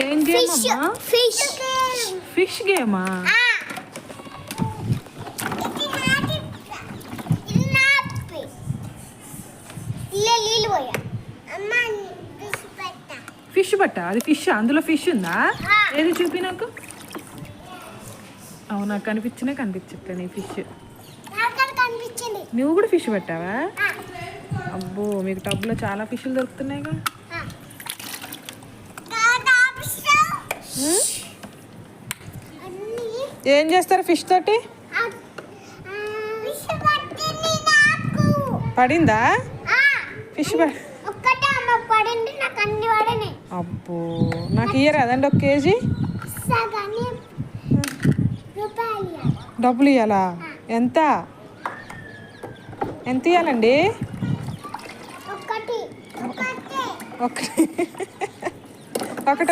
ఏం గేమ్ అమ్మా? Fish గేమా? Fish బట్ట? అది ఫిష్? అందులో ఫిష్ ఉందా? ఏది చూపి నాకు. అవునా, కనిపించట్లే నీ ఫిష్. నువ్వు కూడా ఫిష్ పట్టావా? అబ్బో, మీకు టబ్లో చాలా ఫిష్లు దొరుకుతున్నాయిగా. ఏం చేస్తారు ఫిష్ తోటి? పడిందా ఫిష్? అబ్బో, నాకు ఇయ్యరా అదండి 1 కేజీ? డబ్బులు ఇవ్వాలా? ఎంత ఇవ్వాలండి? ఒకటి